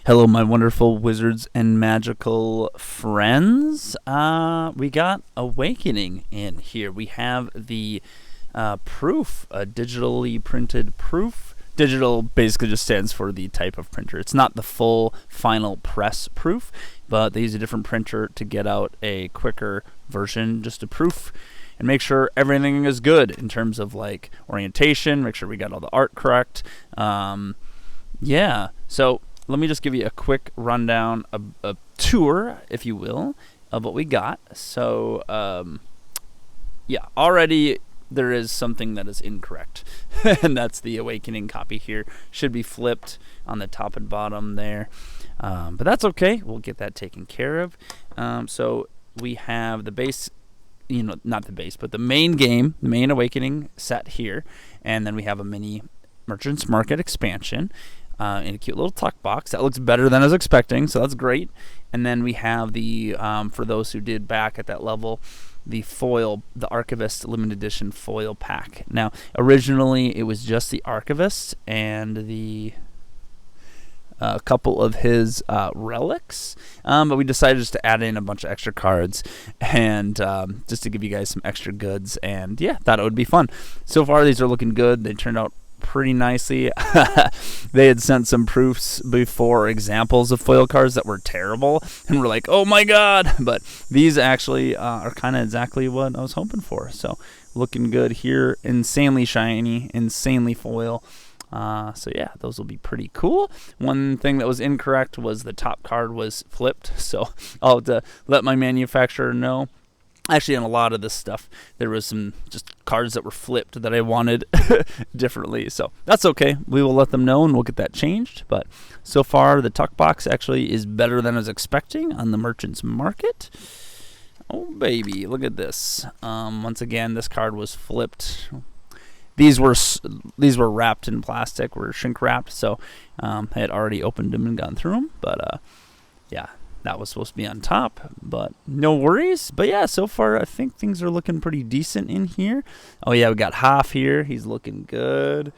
Hello, my wonderful wizards and magical friends. We got Awakening in here. We have the proof, a digitally printed proof. Digital basically just stands for the type of printer. It's not the full final press proof, but they use a different printer to get out a quicker version, just a proof, and make sure everything is good in terms of like orientation, make sure we got all the art correct. So let me just give you a quick rundown, a tour, if you will, of what we got. So, already there is something that is incorrect, and that's the Awakening copy here. Should be flipped on the top and bottom there, but that's okay. We'll get that taken care of. So we have the base, not the base, but the main game, the main Awakening set here, and then we have a mini Merchant's Market expansion. In a cute little tuck box. That looks better than I was expecting, so that's great. And then we have the, for those who did back at that level, the foil, the Archivist limited edition foil pack. Now, originally it was just the Archivist and the couple of his relics, but we decided just to add in a bunch of extra cards and just to give you guys some extra goods, and yeah, thought it would be fun. So far, these are looking good. They turned out pretty nicely. They had sent some proofs before, examples of foil cards that were terrible, and we're like, oh my god, but these actually are kind of exactly what I was hoping for. So looking good here, insanely shiny, insanely foil. So yeah, those will be pretty cool. One thing that was incorrect was the top card was flipped, so I'll have to let my manufacturer know. Actually, on a lot of this stuff, there was some just cards that were flipped that I wanted differently. So that's okay. We will let them know, and we'll get that changed. But so far, the tuck box actually is better than I was expecting on the Merchant's Market. Oh, baby. Look at this. Once again, this card was flipped. These were wrapped in plastic, were shrink wrapped. So I had already opened them and gone through them. But, yeah. That was supposed to be on top, but no worries. But yeah, so far I think things are looking pretty decent in here. Oh yeah, we got Hoff here. He's looking good.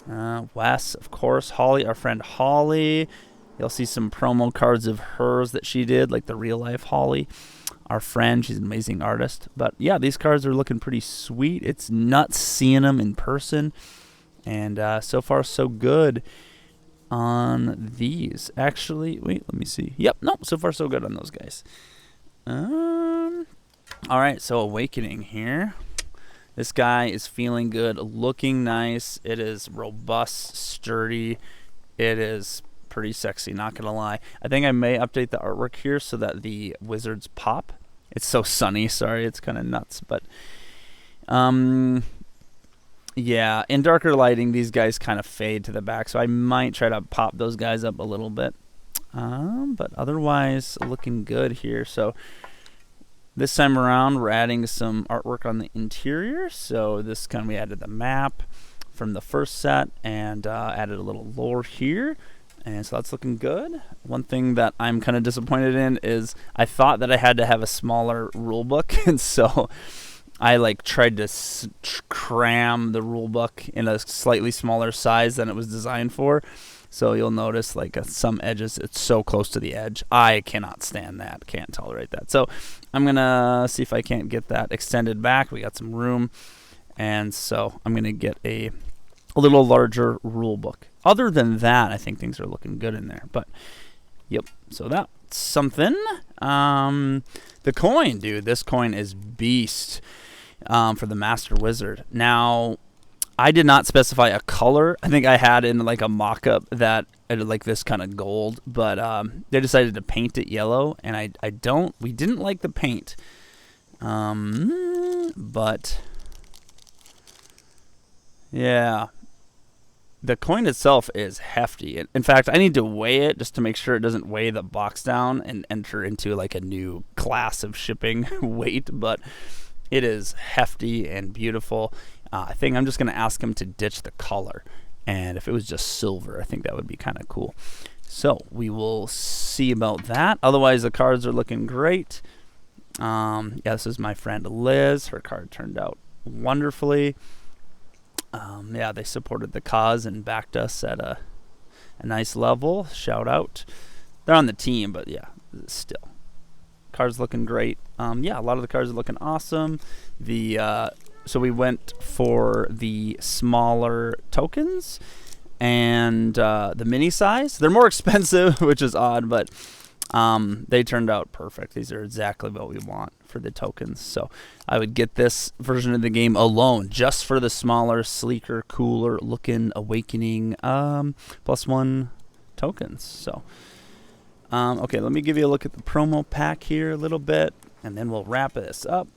Wes, of course. Holly, our friend Holly. You'll see some promo cards of hers that she did, like the real life Holly. Our friend, she's an amazing artist. But yeah, these cards are looking pretty sweet. It's nuts seeing them in person. And so far so good on these. Actually, wait, let me see. Yep, nope, so far so good on those guys. Alright, so Awakening here. This guy is feeling good, looking nice. It is robust, sturdy. It is pretty sexy, not gonna lie. I think I may update the artwork here so that the wizards pop. It's so sunny, sorry, it's kind of nuts, but yeah, in darker lighting, these guys kind of fade to the back, so I might try to pop those guys up a little bit. But otherwise, looking good here. So this time around, we're adding some artwork on the interior. So this time we added the map from the first set and added a little lore here. And so that's looking good. One thing that I'm kind of disappointed in is I thought that I had to have a smaller rule book, and so I tried to cram the rule book in a slightly smaller size than it was designed for. So you'll notice some edges, it's so close to the edge. I cannot stand that. Can't tolerate that. So I'm going to see if I can't get that extended back. We got some room. And so I'm going to get a little larger rule book. Other than that, I think things are looking good in there. But, yep. So that's something. The coin, dude. This coin is beast. For the Master Wizard. Now, I did not specify a color. I think I had in a mock-up that it had this kind of gold, but they decided to paint it yellow, and we didn't like the paint. But yeah, the coin itself is hefty. In fact, I need to weigh it just to make sure it doesn't weigh the box down and enter into a new class of shipping weight, but it is hefty and beautiful. I think I'm just going to ask him to ditch the color. And if it was just silver, I think that would be kind of cool. So we will see about that. Otherwise, the cards are looking great. This is my friend Liz. Her card turned out wonderfully. Yeah, they supported the cause and backed us at a nice level. Shout out. They're on the team, but yeah, still. Cards looking great. Yeah, a lot of the cards are looking awesome. So we went for the smaller tokens and the mini size. They're more expensive, which is odd, but they turned out perfect. These are exactly what we want for the tokens. So I would get this version of the game alone, just for the smaller, sleeker, cooler looking Awakening +1 tokens. So okay, let me give you a look at the promo pack here a little bit, and then we'll wrap this up.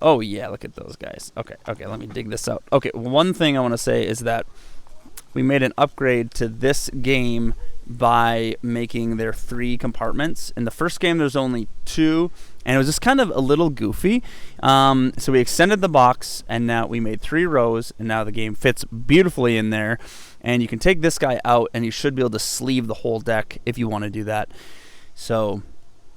Oh yeah, look at those guys. Okay, let me dig this out. Okay, one thing I want to say is that we made an upgrade to this game by making there 3 compartments. In the first game, there's only 2, and it was just kind of a little goofy. So we extended the box, and now we made 3 rows, and now the game fits beautifully in there. And you can take this guy out, and you should be able to sleeve the whole deck if you want to do that. So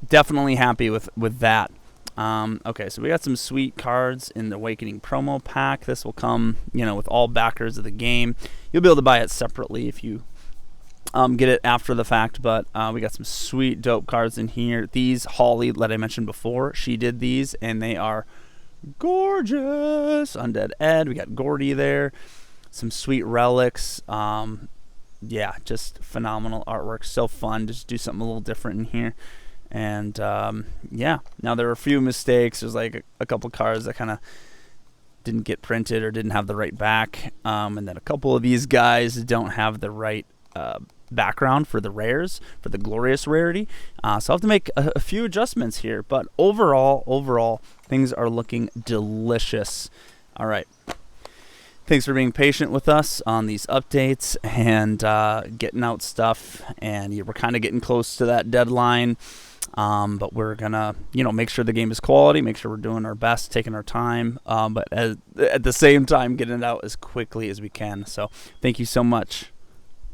definitely happy with that. Okay, so we got some sweet cards in the Awakening promo pack. This will come, with all backers of the game. You'll be able to buy it separately if you get it after the fact, but we got some sweet, dope cards in here. These, Holly, that I mentioned before, she did these, and they are gorgeous. Undead Ed, we got Gordy there. Some sweet relics. Yeah, just phenomenal artwork. So fun. Just do something a little different in here. And yeah, now there were a few mistakes. There's like a couple cards that kind of didn't get printed or didn't have the right back. And then a couple of these guys don't have the right background for the rares, for the glorious rarity. So I'll have to make a few adjustments here. But overall, things are looking delicious. All right. Thanks for being patient with us on these updates and getting out stuff. And we're kind of getting close to that deadline. But we're going to, make sure the game is quality, make sure we're doing our best, taking our time. But at the same time, getting it out as quickly as we can. So thank you so much.